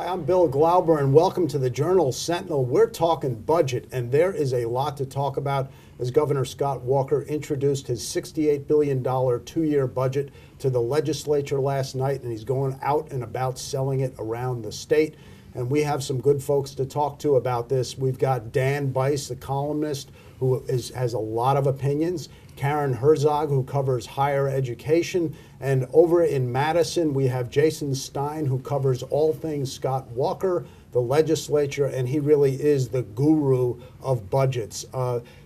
I'm Bill Glauber, and welcome to the Journal Sentinel. We're talking budget, and there is a lot to talk about as Governor Scott Walker introduced his $68 billion two-year budget to the legislature last night, and he's going out and about selling it around the state. And we have some good folks to talk to about this. We've got Dan Bice, the columnist, who has a lot of opinions. Karen Herzog, who covers higher education. And over in Madison, we have Jason Stein, who covers all things Scott Walker, the legislature, and he really is the guru of budgets.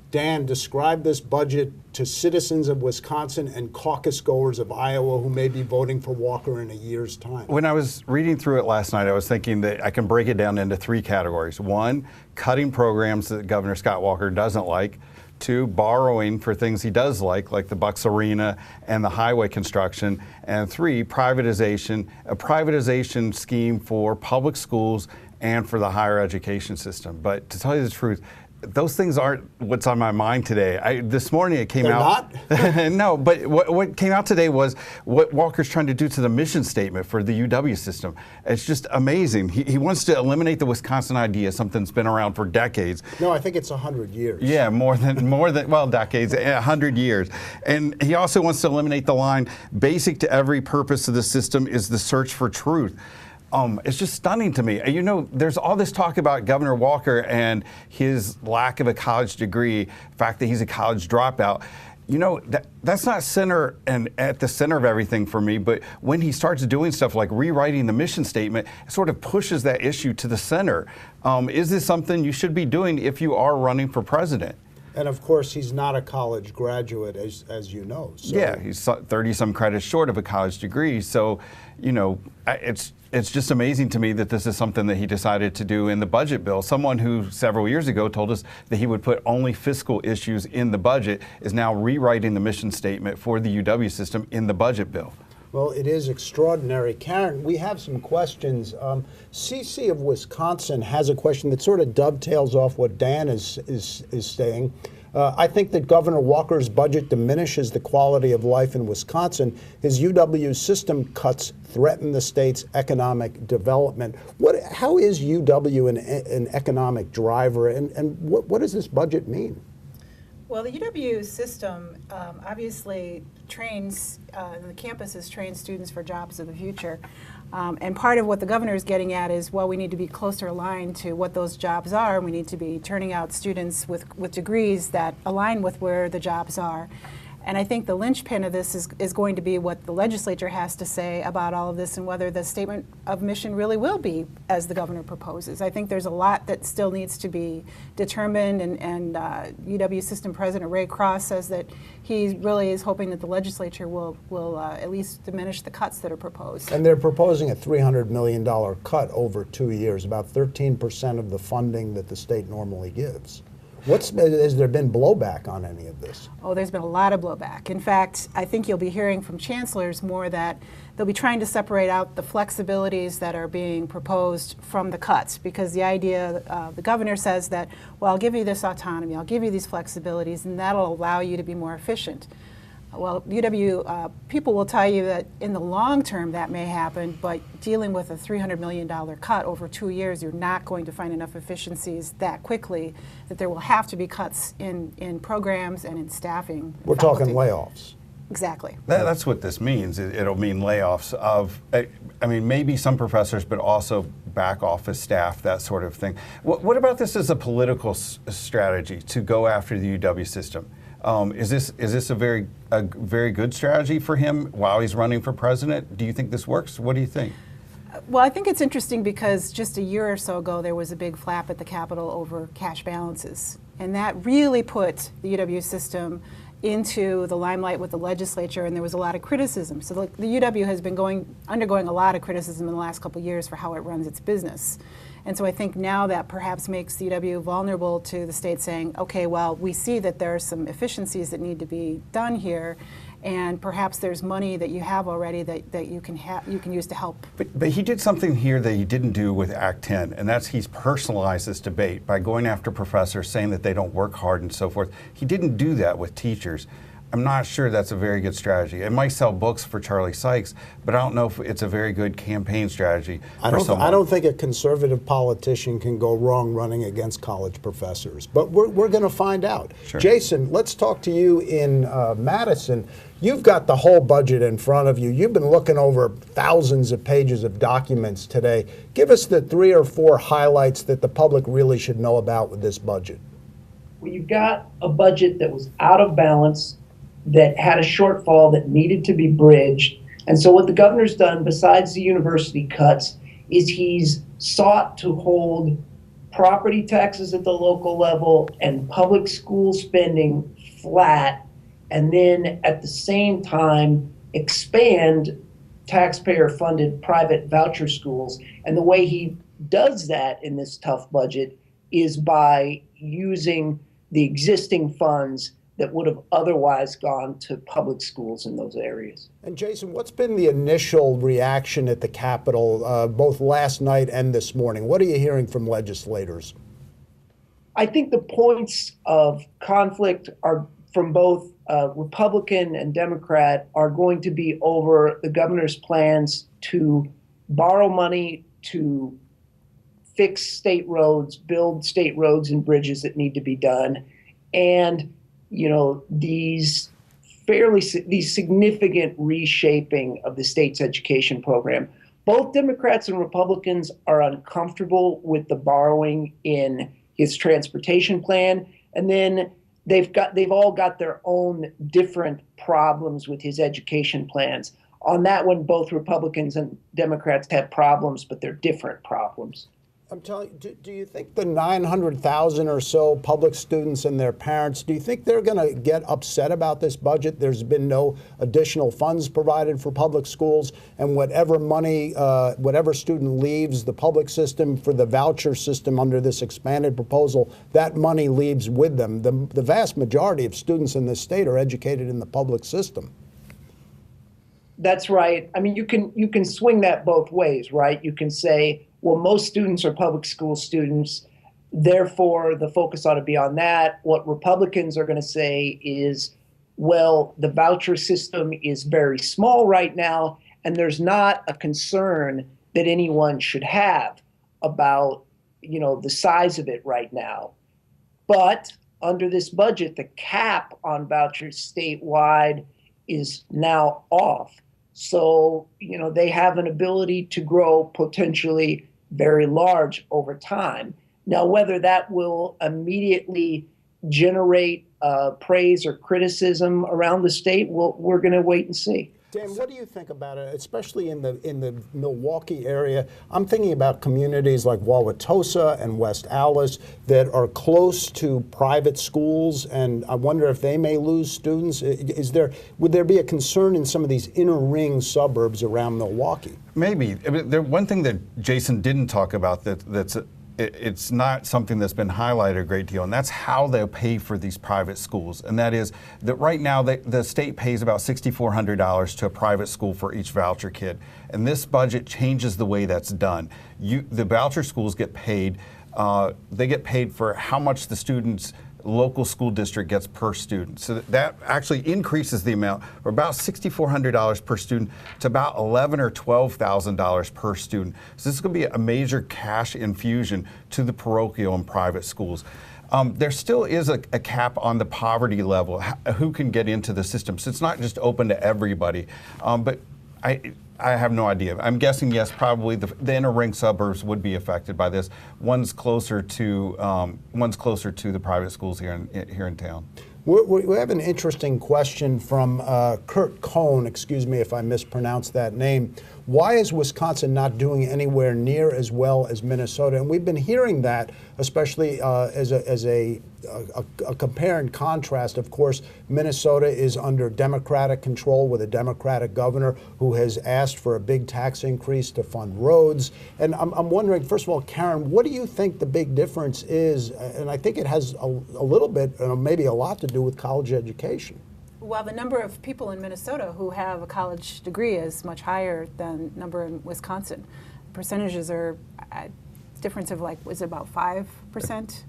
Dan, describe this budget to citizens of Wisconsin and caucus goers of Iowa who may be voting for Walker in a year's time. When I was reading through it last night, I was thinking that I can break it down into three categories. One, cutting programs that Governor Scott Walker doesn't like. Two, borrowing for things he does like the Bucks Arena and the highway construction. And three, privatization, a privatization scheme for public schools and for the higher education system. But to tell you the truth, those things aren't what's on my mind today. This morning it came out. Not? No, but what came out today was what Walker's trying to do to the mission statement for the UW system. It's just amazing. He wants to eliminate the Wisconsin idea, something that's been around for decades. No, I think it's 100 years. Yeah, more than well, decades, 100 years. And he also wants to eliminate the line, basic to every purpose of the system is the search for truth. It's just stunning to me. You know, there's all this talk about Governor Walker and his lack of a college degree, the fact that he's a college dropout. You know, that's not center and at the center of everything for me, but when he starts doing stuff like rewriting the mission statement, it sort of pushes that issue to the center. Is this something you should be doing if you are running for president? And of course, he's not a college graduate, as you know. So. Yeah, he's 30-some credits short of a college degree. So, you know, it's just amazing to me that this is something that he decided to do in the budget bill. Someone who several years ago told us that he would put only fiscal issues in the budget is now rewriting the mission statement for the UW system in the budget bill. Well, it is extraordinary. Karen, we have some questions. CC of Wisconsin has a question that sort of dovetails off what Dan is saying. I think that Governor Walker's budget diminishes the quality of life in Wisconsin. His UW system cuts threaten the state's economic development. How is UW an economic driver, and what does this budget mean? Well, the UW system obviously trains, the campuses train students for jobs of the future. And part of what the governor is getting at is, well, we need to be closer aligned to what those jobs are. We need to be turning out students with degrees that align with where the jobs are. And I think the linchpin of this is going to be what the legislature has to say about all of this and whether the statement of mission really will be as the governor proposes. I think there's a lot that still needs to be determined, and UW System President Ray Cross says that he really is hoping that the legislature will at least diminish the cuts that are proposed. And they're proposing a $300 million cut over 2 years, about 13% of the funding that the state normally gives. Has there been blowback on any of this? Oh, there's been a lot of blowback. In fact, I think you'll be hearing from chancellors more that they'll be trying to separate out the flexibilities that are being proposed from the cuts, because the idea, the governor says that, well, I'll give you this autonomy, I'll give you these flexibilities, and that'll allow you to be more efficient. Well, UW people will tell you that in the long term that may happen, but dealing with a $300 million cut over 2 years, you're not going to find enough efficiencies that quickly, that there will have to be cuts in programs and in staffing. We're talking layoffs. Exactly. That's what this means. It'll mean layoffs of, I mean, maybe some professors, but also back office staff, that sort of thing. What about this as a political strategy to go after the UW system? Is this a very good strategy for him while he's running for president? Do you think this works? What do you think? Well, I think it's interesting because just a year or so ago there was a big flap at the Capitol over cash balances, and that really put the UW system into the limelight with the legislature, and there was a lot of criticism. So the UW has been undergoing a lot of criticism in the last couple of years for how it runs its business. And so I think now that perhaps makes the UW vulnerable to the state saying, okay, well, we see that there are some efficiencies that need to be done here, and perhaps there's money that you have already that you can use to help. But he did something here that he didn't do with Act 10, and that's he's personalized this debate by going after professors, saying that they don't work hard and so forth. He didn't do that with teachers. I'm not sure that's a very good strategy. It might sell books for Charlie Sykes, but I don't know if it's a very good campaign strategy for someone. I don't think a conservative politician can go wrong running against college professors, but we're going to find out. Sure. Jason, let's talk to you in Madison. You've got the whole budget in front of you. You've been looking over thousands of pages of documents today. Give us the 3 or 4 highlights that the public really should know about with this budget. Well, you've got a budget that was out of balance, that had a shortfall that needed to be bridged. And so what the governor's done, besides the university cuts, is he's sought to hold property taxes at the local level and public school spending flat, and then at the same time expand taxpayer-funded private voucher schools. And the way he does that in this tough budget is by using the existing funds that would have otherwise gone to public schools in those areas. And Jason, what's been the initial reaction at the Capitol, both last night and this morning? What are you hearing from legislators? I think the points of conflict are from both Republican and Democrat are going to be over the governor's plans to borrow money to fix state roads, build state roads and bridges that need to be done, and these significant reshaping of the state's education program. Both Democrats and Republicans are uncomfortable with the borrowing in his transportation plan, and then they've all got their own different problems with his education plans. On that one, both Republicans and Democrats have problems, but they're different problems. I'm telling you, do you think the 900,000 or so public students and their parents, do you think they're going to get upset about this budget? There's been no additional funds provided for public schools, and whatever money, whatever student leaves the public system for the voucher system under this expanded proposal, that money leaves with them. The vast majority of students in this state are educated in the public system. That's right. I mean, you can swing that both ways, right? You can say, well, most students are public school students, therefore the focus ought to be on that. What Republicans are going to say is, well, the voucher system is very small right now, and there's not a concern that anyone should have about, the size of it right now. But under this budget, the cap on vouchers statewide is now off. So, they have an ability to grow potentially very large over time. Now, whether that will immediately generate praise or criticism around the state, we're going to wait and see. Dan, what do you think about it, especially in the Milwaukee area? I'm thinking about communities like Wauwatosa and West Allis that are close to private schools, and I wonder if they may lose students. Would there be a concern in some of these inner ring suburbs around Milwaukee? Maybe. One thing that Jason didn't talk about it's not something that's been highlighted a great deal, and that's how they'll pay for these private schools. And that is that right now the state pays about $6,400 to a private school for each voucher kid. And this budget changes the way that's done. The voucher schools get paid. They get paid for how much the student's local school district gets per student. So that actually increases the amount from about $6,400 per student to about $11,000 or $12,000 per student. So this is going to be a major cash infusion to the parochial and private schools. There still is a cap on the poverty level, who can get into the system. So it's not just open to everybody. But I have no idea. I'm guessing, yes, probably the inner ring suburbs would be affected by this. One's closer to the private schools here in town. We have an interesting question from Kurt Cohn, excuse me if I mispronounced that name. Why is Wisconsin not doing anywhere near as well as Minnesota? And we've been hearing that, especially as a compare and contrast. Of course, Minnesota is under Democratic control with a Democratic governor who has asked for a big tax increase to fund roads. And I'm wondering, first of all, Karen, what do you think the big difference is? And I think it has a little bit, maybe a lot to do with college education. Well, the number of people in Minnesota who have a college degree is much higher than number in Wisconsin. Percentages are difference of like, was it about 5%?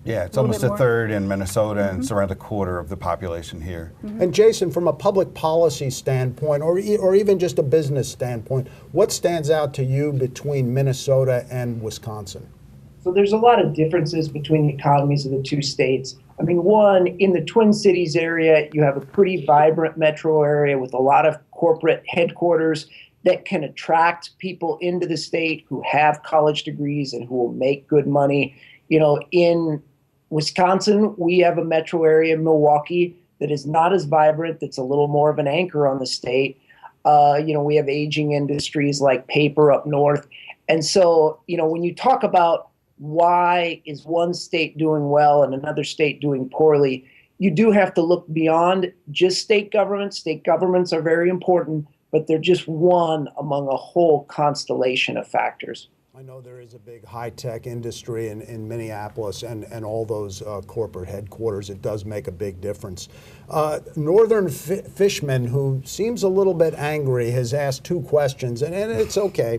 Yeah, it's little almost bit a more? third in Minnesota, and it's around a quarter of the population here. And Jason, from a public policy standpoint, or even just a business standpoint, what stands out to you between Minnesota and Wisconsin? So there's a lot of differences between the economies of the two states. I mean, one, in the Twin Cities area, you have a pretty vibrant metro area with a lot of corporate headquarters that can attract people into the state who have college degrees and who will make good money. You know, in Wisconsin, we have a metro area, Milwaukee, that is not as vibrant, that's a little more of an anchor on the state. You know, we have aging industries like paper up north. And so, you know, when you talk about why is one state doing well and another state doing poorly, you do have to look beyond just state governments. State governments are very important, but they're just one among a whole constellation of factors. I know there is a big high-tech industry in Minneapolis and all those corporate headquarters. It does make a big difference. Northern Fishman, who seems a little bit angry, has asked two questions, and it's okay.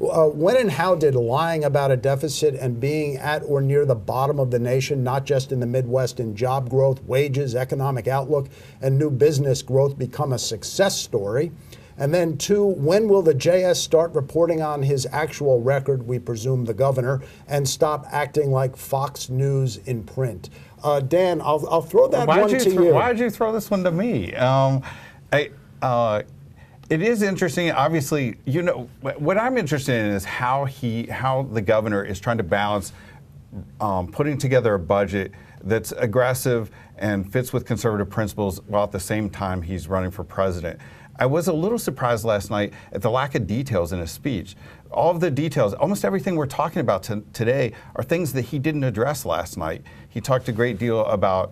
When and how did lying about a deficit and being at or near the bottom of the nation, not just in the Midwest, in job growth, wages, economic outlook, and new business growth become a success story? And then two, when will the JS start reporting on his actual record, we presume the governor, and stop acting like Fox News in print? Dan, I'll throw that one to you. Why did you throw this one to me? It is interesting. Obviously, you know, what I'm interested in is how the governor is trying to balance putting together a budget that's aggressive and fits with conservative principles, while at the same time he's running for president. I was a little surprised last night at the lack of details in his speech. All of the details, almost everything we're talking about today, are things that he didn't address last night. He talked a great deal about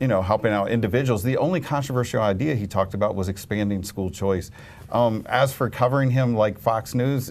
you know, helping out individuals. The only controversial idea he talked about was expanding school choice. As for covering him like Fox News,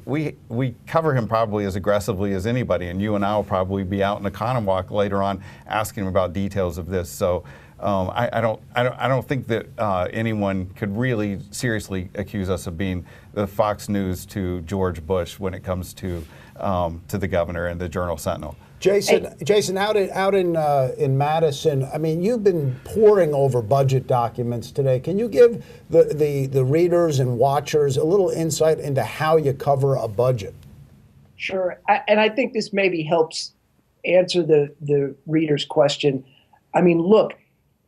we cover him probably as aggressively as anybody, and you and I will probably be out in a Conowalk later on asking him about details of this. So I don't think that anyone could really seriously accuse us of being the Fox News to George Bush when it comes to the governor and the Journal Sentinel. Jason, out in Madison, I mean, you've been poring over budget documents today. Can you give the readers and watchers a little insight into how you cover a budget? Sure, and I think this maybe helps answer the reader's question. I mean, look,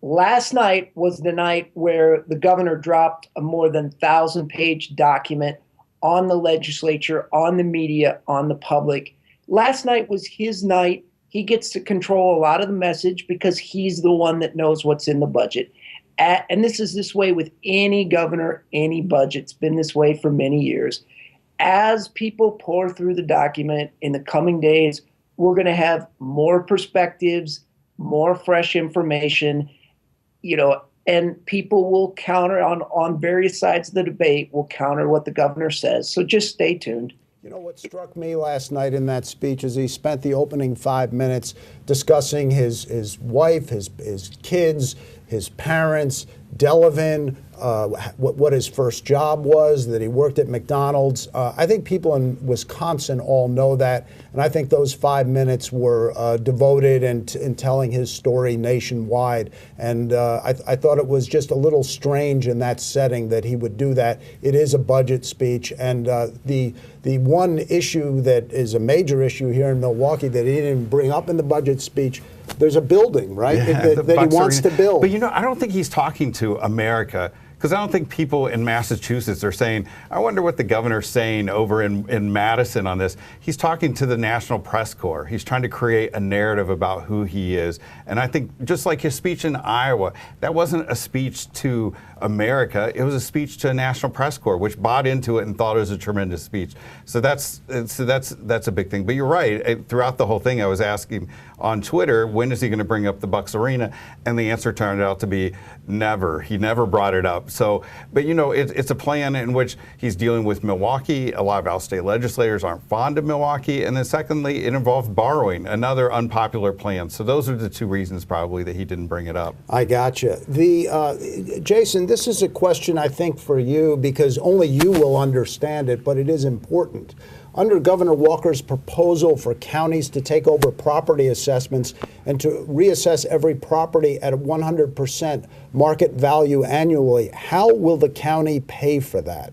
last night was the night where the governor dropped a more than 1,000-page document on the legislature, on the media, on the public. Last night was his night. He gets to control a lot of the message because he's the one that knows what's in the budget. And this is this way with any governor, any budget. It's been this way for many years. As people pour through the document in the coming days, we're going to have more perspectives, more fresh information, you know, and people will counter on various sides of the debate, will counter what the governor says. So just stay tuned. You know, what struck me last night in that speech is he spent the opening 5 minutes discussing his wife, his kids, his parents, Delavan, what his first job was, that he worked at McDonald's. I think people in Wisconsin all know that, and I think those 5 minutes were devoted in telling his story nationwide. And I thought it was just a little strange in that setting that he would do that. It is a budget speech, and the one issue that is a major issue here in Milwaukee that he didn't bring up in the budget speech, there's a building, right, that he wants to build. But, you know, I don't think he's talking to America, because I don't think people in Massachusetts are saying, I wonder what the governor's saying over in Madison on this. He's talking to the National Press Corps. He's trying to create a narrative about who he is. And I think just like his speech in Iowa, that wasn't a speech to America. It was a speech to a National Press Corps, which bought into it and thought it was a tremendous speech. So that's a big thing. But you're right. Throughout the whole thing, I was asking on Twitter, when is he going to bring up the Bucks Arena? And the answer turned out to be never. He never brought it up. So, but you know, it's a plan in which he's dealing with Milwaukee. A lot of out-of-state legislators aren't fond of Milwaukee. And then secondly, it involved borrowing, another unpopular plan. So those are the two reasons probably that he didn't bring it up. I gotcha. Jason, this is a question I think for you because only you will understand it, but it is important. Under Governor Walker's proposal for counties to take over property assessments and to reassess every property at 100% market value annually, how will the county pay for that?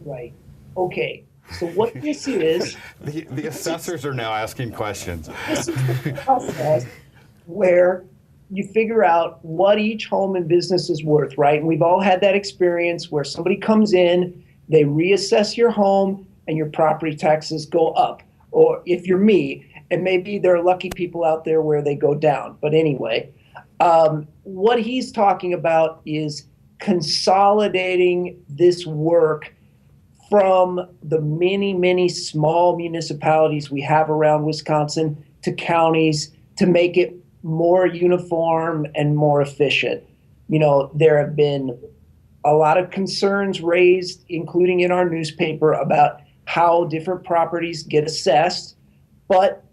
Right. Okay. So what this is... The assessors are now asking questions. This is the process where you figure out what each home and business is worth, right? And we've all had that experience where somebody comes in, they reassess your home, and your property taxes go up. Or if you're me, and maybe there are lucky people out there where they go down. But anyway, what he's talking about is consolidating this work from the many, many small municipalities we have around Wisconsin to counties to make it more uniform and more efficient. You know, there have been a lot of concerns raised, including in our newspaper, about how different properties get assessed, but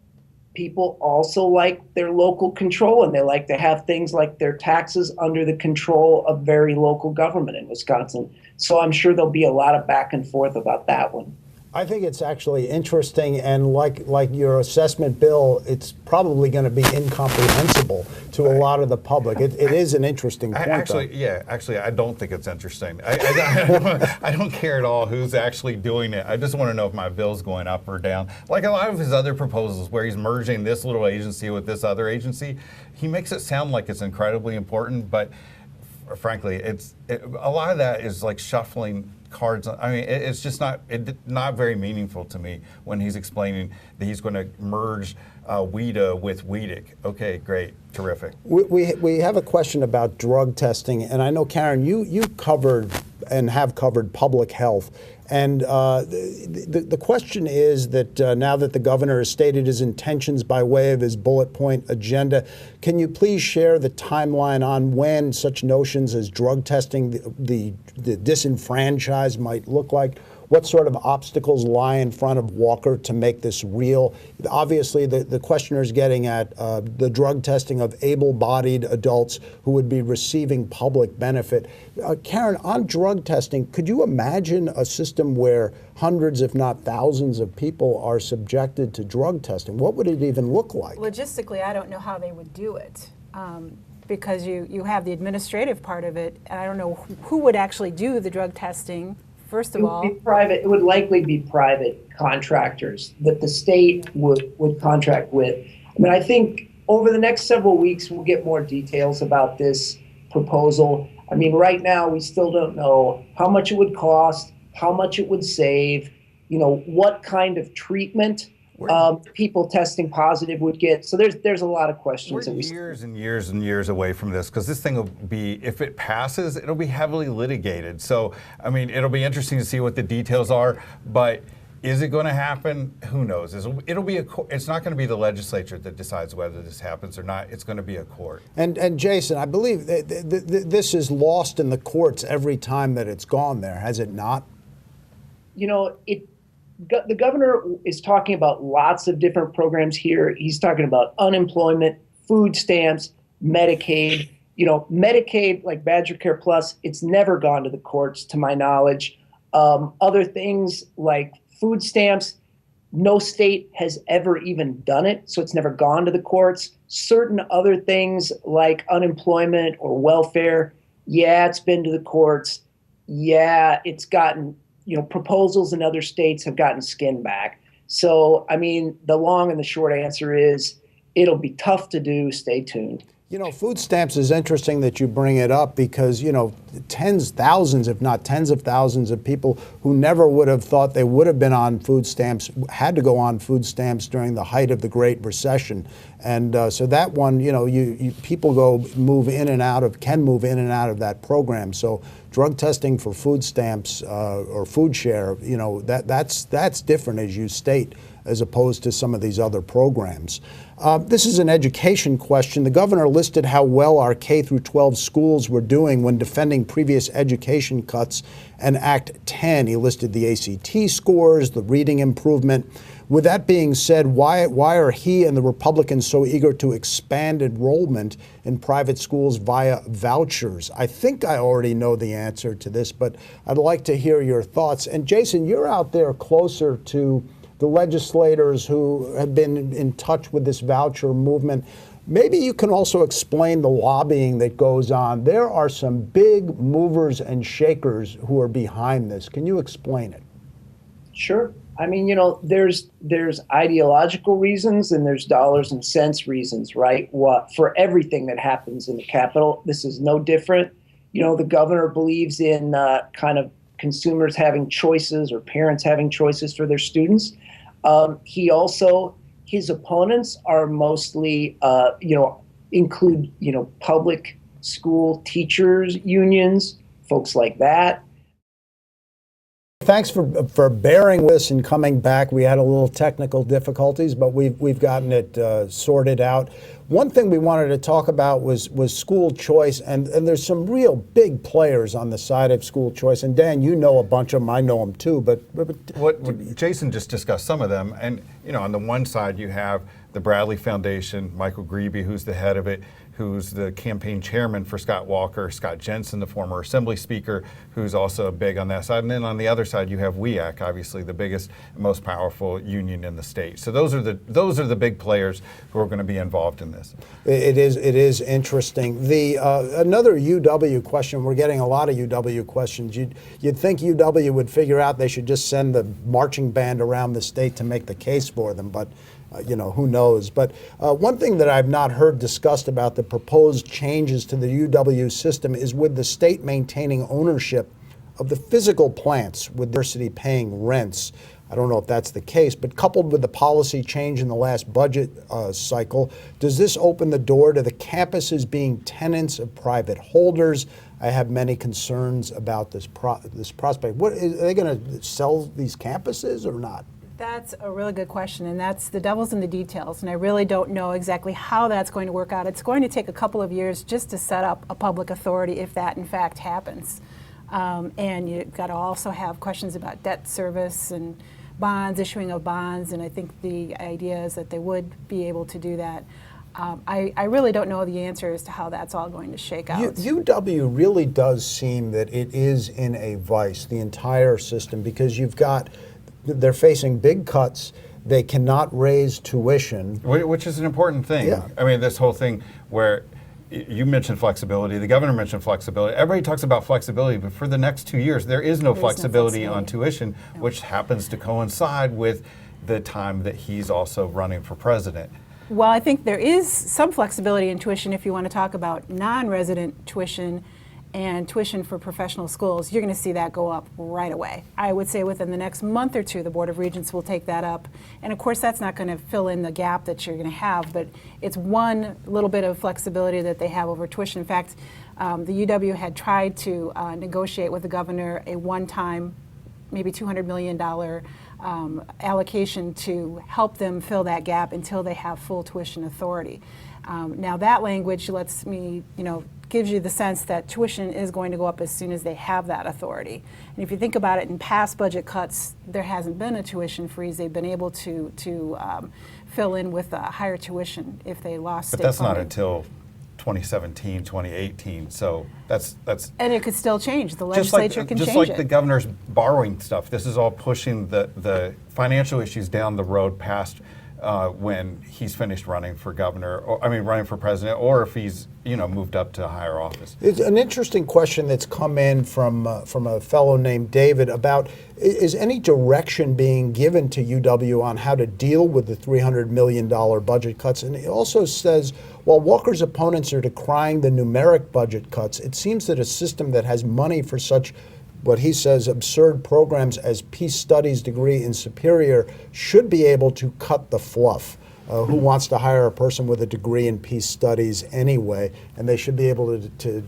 people also like their local control, and they like to have things like their taxes under the control of very local government in Wisconsin. So I'm sure there'll be a lot of back and forth about that one. I think it's actually interesting, and like your assessment, Bill, it's probably going to be incomprehensible to a lot of the public. It is an interesting point. Actually, I don't think it's interesting. I don't care at all who's actually doing it. I just want to know if my bill's going up or down. Like a lot of his other proposals where he's merging this little agency with this other agency, he makes it sound like it's incredibly important, but frankly, a lot of that is like shuffling cards. I mean, it's just not very meaningful to me when he's explaining that he's going to merge WIDA with WEDIC. Okay, great, terrific. We have a question about drug testing, and I know, Karen, you covered and have covered public health. And the question is that now that the governor has stated his intentions by way of his bullet point agenda, can you please share the timeline on when such notions as drug testing, the disenfranchised might look like? What sort of obstacles lie in front of Walker to make this real? Obviously, the questioner is getting at the drug testing of able-bodied adults who would be receiving public benefit. Karen, on drug testing, could you imagine a system where hundreds, if not thousands, of people are subjected to drug testing? What would it even look like? Logistically, I don't know how they would do it. Because you have the administrative part of it, and I don't know who would actually do the drug testing. First of all, it would likely be private contractors that the state would contract with. I mean, I think over the next several weeks, we'll get more details about this proposal. I mean, right now, we still don't know how much it would cost, how much it would save, you know, what kind of treatment people testing positive would get. So there's a lot of questions. We're years and years and years away from this, because this thing will be, if it passes, it'll be heavily litigated. So, I mean, it'll be interesting to see what the details are, but is it going to happen? Who knows? It's not going to be the legislature that decides whether this happens or not. It's going to be a court. And Jason, I believe this is lost in the courts every time that it's gone there, has it not? You know, the governor is talking about lots of different programs here. He's talking about unemployment, food stamps, Medicaid. You know, Medicaid, like Badger Care Plus, it's never gone to the courts, to my knowledge. Other things like food stamps, no state has ever even done it, so it's never gone to the courts. Certain other things like unemployment or welfare, yeah, it's been to the courts. Yeah, it's gotten, you know, proposals in other states have gotten skin back. So, I mean, the long and the short answer is it'll be tough to do. Stay tuned. You know, food stamps is interesting that you bring it up because, you know, thousands, if not tens of thousands of people who never would have thought they would have been on food stamps had to go on food stamps during the height of the Great Recession. And so that one, you know, people can move in and out of that program. So drug testing for food stamps or food share, you know, that's different, as you state, as opposed to some of these other programs. This is an education question. The governor listed how well our K through 12 schools were doing when defending previous education cuts and Act 10. He listed the ACT scores, the reading improvement. with that being said, why are he and the Republicans so eager to expand enrollment in private schools via vouchers? I think I already know the answer to this, but I'd like to hear your thoughts. And Jason, you're out there closer to the legislators who have been in touch with this voucher movement. Maybe you can also explain the lobbying that goes on. There are some big movers and shakers who are behind this. Can you explain it? Sure. I mean, there's ideological reasons and there's dollars and cents reasons, right? For everything that happens in the Capitol, this is no different. The governor believes in kind of consumers having choices or parents having choices for their students. His opponents are mostly, include, public school teachers unions, folks like that. Thanks for bearing with us and coming back. We had a little technical difficulties, but we've gotten it sorted out. One thing we wanted to talk about was school choice, and there's some real big players on the side of school choice. And Dan, you know a bunch of them. I know them too. But what Jason just discussed some of them, and on the one side you have the Bradley Foundation, Michael Grebe, who's the head of it, who's the campaign chairman for Scott Walker, Scott Jensen, the former Assembly Speaker, who's also big on that side. And then on the other side, you have WEAC, obviously the biggest, most powerful union in the state. So those are the big players who are going to be involved in this. It is interesting. The another UW question. We're getting a lot of UW questions. You'd think UW would figure out they should just send the marching band around the state to make the case for them, but. Who knows? But one thing that I've not heard discussed about the proposed changes to the UW system is with the state maintaining ownership of the physical plants with the university paying rents. I don't know if that's the case, but coupled with the policy change in the last budget cycle, does this open the door to the campuses being tenants of private holders? I have many concerns about this prospect. Are they going to sell these campuses or not? That's a really good question, and that's the devil's in the details, and I really don't know exactly how that's going to work out. It's going to take a couple of years just to set up a public authority if that in fact happens. And you've got to also have questions about debt service and bonds, issuing of bonds, and I think the idea is that they would be able to do that. I really don't know the answer as to how that's all going to shake out. UW really does seem that it is in a vice, the entire system, because they're facing big cuts. They cannot raise tuition. Which is an important thing. Yeah. I mean, this whole thing where you mentioned flexibility, the governor mentioned flexibility. Everybody talks about flexibility, but for the next 2 years, there is no flexibility on tuition, which happens to coincide with the time that he's also running for president. Well, I think there is some flexibility in tuition if you want to talk about non-resident tuition and tuition for professional schools. You're going to see that go up right away. I would say within the next month or two, the Board of Regents will take that up. And of course, that's not going to fill in the gap that you're going to have, but it's one little bit of flexibility that they have over tuition. In fact, the UW had tried to negotiate with the governor a one-time, maybe $200 million allocation to help them fill that gap until they have full tuition authority. Now that language lets me, gives you the sense that tuition is going to go up as soon as they have that authority. And if you think about it, in past budget cuts, there hasn't been a tuition freeze. They've been able to fill in with a higher tuition if they lost state But that's funding. not until 2017, 2018. So that's And it could still change. The legislature can change it. Just like the governor's borrowing stuff. This is all pushing the financial issues down the road past when he's finished running for governor, running for president, or if he's moved up to a higher office. It's an interesting question that's come in from a fellow named David about, is any direction being given to UW on how to deal with the $300 million budget cuts? And he also says, while Walker's opponents are decrying the numeric budget cuts, it seems that a system that has money for such what he says absurd programs as peace studies degree in Superior should be able to cut the fluff. Who wants to hire a person with a degree in peace studies anyway? And they should be able to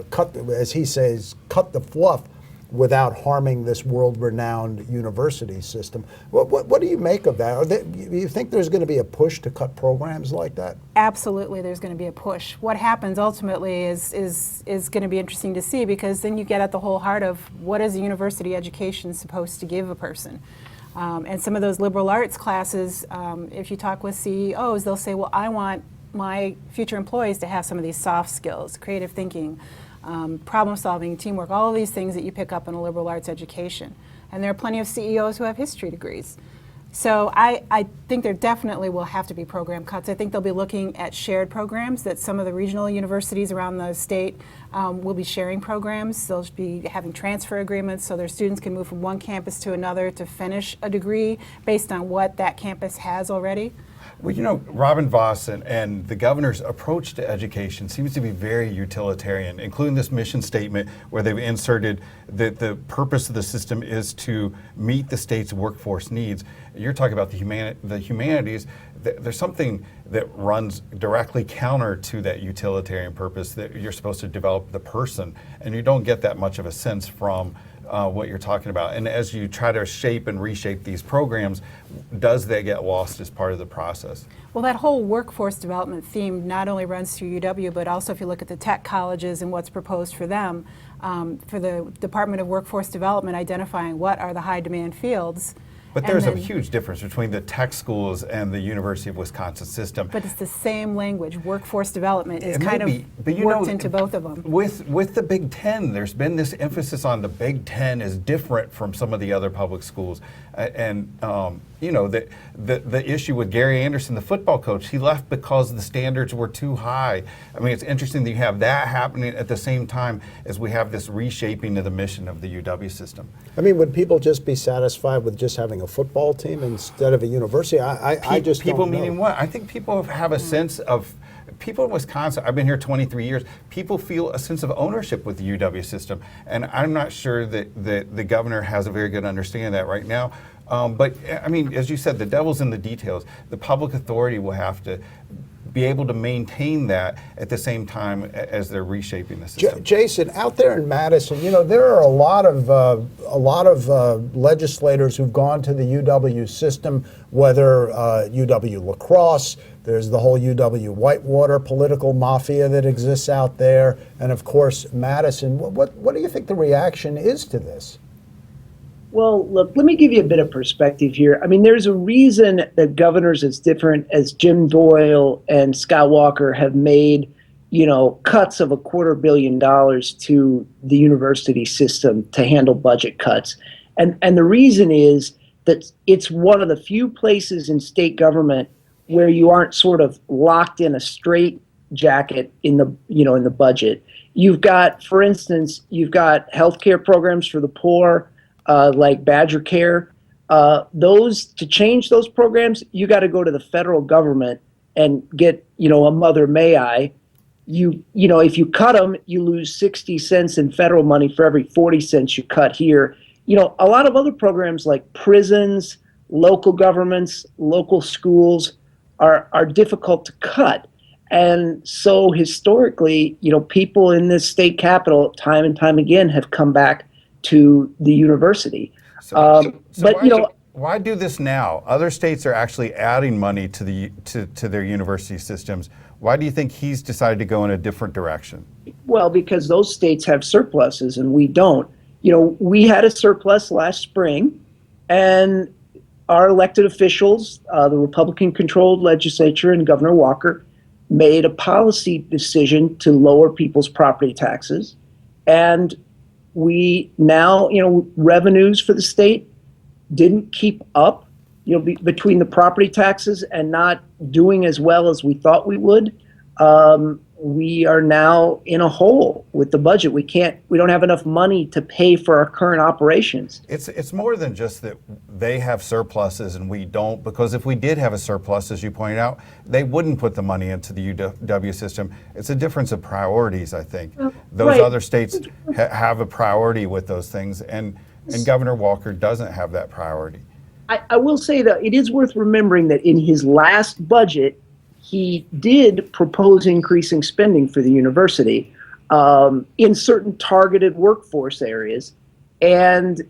cut, as he says, cut the fluff without harming this world-renowned university system. What do you make of that? Do you think there's going to be a push to cut programs like that? Absolutely, there's going to be a push. What happens ultimately is going to be interesting to see, because then you get at the whole heart of what is a university education supposed to give a person. And some of those liberal arts classes, if you talk with CEOs, they'll say, well, I want my future employees to have some of these soft skills, creative thinking, problem solving, teamwork, all of these things that you pick up in a liberal arts education. And there are plenty of CEOs who have history degrees. So I think there definitely will have to be program cuts. I think they'll be looking at shared programs, that some of the regional universities around the state will be sharing programs. They'll be having transfer agreements so their students can move from one campus to another to finish a degree based on what that campus has already. Well, you know, Robin Voss and the governor's approach to education seems to be very utilitarian, including this mission statement where they've inserted that the purpose of the system is to meet the state's workforce needs. You're talking about the humanities. There's something that runs directly counter to that utilitarian purpose, that you're supposed to develop the person, and you don't get that much of a sense from what you're talking about. And as you try to shape and reshape these programs, does that get lost as part of the process? Well, that whole workforce development theme not only runs through UW, but also if you look at the tech colleges and what's proposed for them, for the Department of Workforce Development, identifying what are the high demand fields. But there's a huge difference between the tech schools and the University of Wisconsin system. But it's the same language. Workforce development is kind of worked into both of them. With the Big Ten, there's been this emphasis on the Big Ten is different from some of the other public schools. You know, the issue with Gary Anderson, the football coach, he left because the standards were too high. I mean, it's interesting that you have that happening at the same time as we have this reshaping of the mission of the UW system. I mean, would people just be satisfied with just having a football team instead of a university? I just people don't know. Meaning what? I think people have a sense of. People in Wisconsin, I've been here 23 years, people feel a sense of ownership with the UW system. And I'm not sure that the governor has a very good understanding of that right now. But I mean, as you said, the devil's in the details. The public authority will have to be able to maintain that at the same time as they're reshaping the system. Jason, out there in Madison, you know, there are a lot of legislators who've gone to the UW system, whether UW La Crosse, there's the whole UW Whitewater political mafia that exists out there, and of course Madison. What do you think the reaction is to this? Well, look, let me give you a bit of perspective here. I mean, there's a reason that governors as different as Jim Doyle and Scott Walker have made, you know, cuts of $250 million to the university system to handle budget cuts. And the reason is that it's one of the few places in state government where you aren't sort of locked in a straight jacket in the budget. You've got, for instance, you've got healthcare programs for the poor, like Badger Care. To change those programs, you got to go to the federal government and get, you know, a mother may I. You know, if you cut them, you lose 60 cents in federal money for every 40 cents you cut here. You know, a lot of other programs like prisons, local governments, local schools are difficult to cut. And so historically, you know, people in this state capitol time and time again have come back to the university. Why do this now? Other states are actually adding money to their university systems. Why do you think he's decided to go in a different direction? Well, because those states have surpluses and we don't. You know, we had a surplus last spring, and our elected officials, the Republican-controlled legislature and Governor Walker, made a policy decision to lower people's property taxes. And we now, you know, revenues for the state didn't keep up, you know, between the property taxes and not doing as well as we thought we would. We are now in a hole with the budget. We don't have enough money to pay for our current operations. It's more than just that they have surpluses and we don't, because if we did have a surplus, as you pointed out, they wouldn't put the money into the UW system. It's a difference of priorities, I think. Those right. Other states have a priority with those things, and Governor Walker doesn't have that priority. I will say that it is worth remembering that in his last budget, he did propose increasing spending for the university in certain targeted workforce areas. And,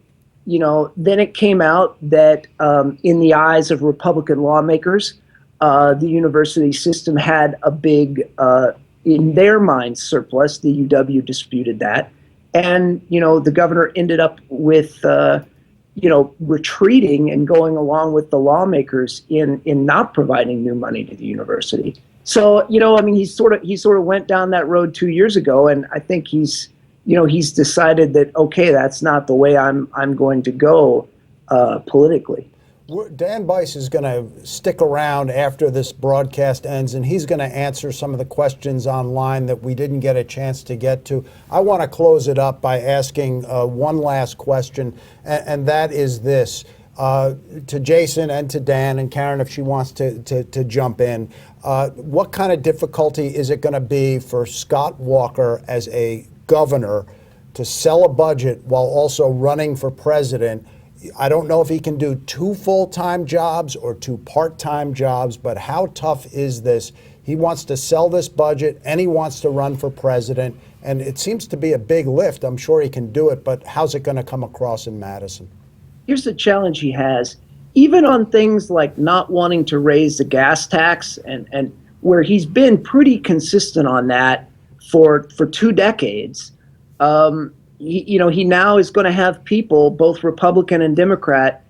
you know, then it came out that in the eyes of Republican lawmakers, the university system had a big, in their minds, surplus. The UW disputed that. And, you know, the governor ended up with retreating and going along with the lawmakers in not providing new money to the university. So, I mean, he sort of went down that road 2 years ago, and I think he's decided that, okay, that's not the way I'm going to go politically. Dan Bice is going to stick around after this broadcast ends, and he's going to answer some of the questions online that we didn't get a chance to get to. I want to close it up by asking one last question, and that is this. To Jason and to Dan, and Karen, if she wants to jump in, what kind of difficulty is it going to be for Scott Walker as a governor to sell a budget while also running for president? I don't know if he can do 2 full-time jobs or 2 part-time jobs, but how tough is this? He wants to sell this budget and he wants to run for president, and it seems to be a big lift. I'm sure he can do it, but how's it going to come across in Madison? Here's the challenge he has. Even on things like not wanting to raise the gas tax, and where he's been pretty consistent on that for 2 decades, he now is going to have people, both Republican and Democrat,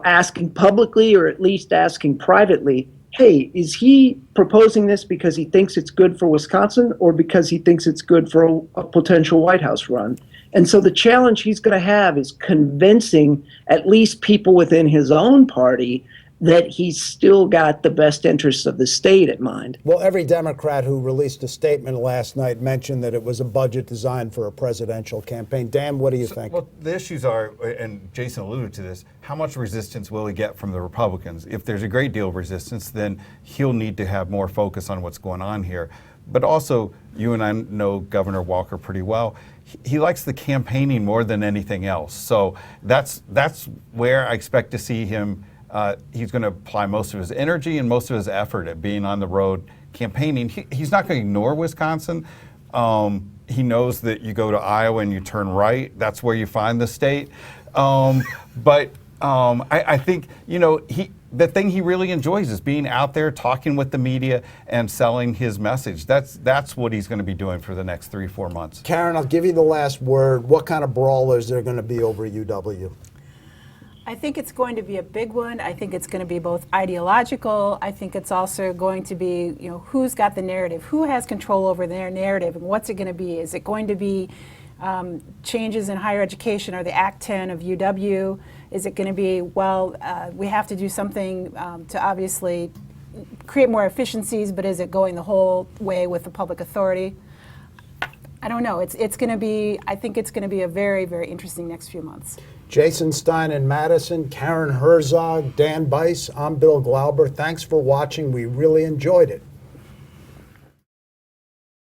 asking publicly or at least asking privately, hey, is he proposing this because he thinks it's good for Wisconsin or because he thinks it's good for a potential White House run? And so the challenge he's going to have is convincing at least people within his own party that he's still got the best interests of the state at mind. Well, every Democrat who released a statement last night mentioned that it was a budget designed for a presidential campaign. Dan, what do you think? Well, the issues are, and Jason alluded to this, how much resistance will he get from the Republicans? If there's a great deal of resistance, then he'll need to have more focus on what's going on here. But also, you and I know Governor Walker pretty well. He likes the campaigning more than anything else. So that's where I expect to see him. He's going to apply most of his energy and most of his effort at being on the road campaigning. He's not going to ignore Wisconsin. He knows that you go to Iowa and you turn right. That's where you find the state. But I think, the thing he really enjoys is being out there talking with the media and selling his message. That's what he's going to be doing for the next 3-4 months. Karen, I'll give you the last word. What kind of brawl is there going to be over UW? I think it's going to be a big one. I think it's going to be both ideological. I think it's also going to be, who's got the narrative? Who has control over their narrative? And what's it going to be? Is it going to be changes in higher education or the Act 10 of UW? Is it going to be, we have to do something to obviously create more efficiencies, but is it going the whole way with the public authority? I don't know. It's going to be, I think it's going to be a very, very interesting next few months. Jason Stein in Madison, Karen Herzog, Dan Bice, I'm Bill Glauber. Thanks for watching. We really enjoyed it.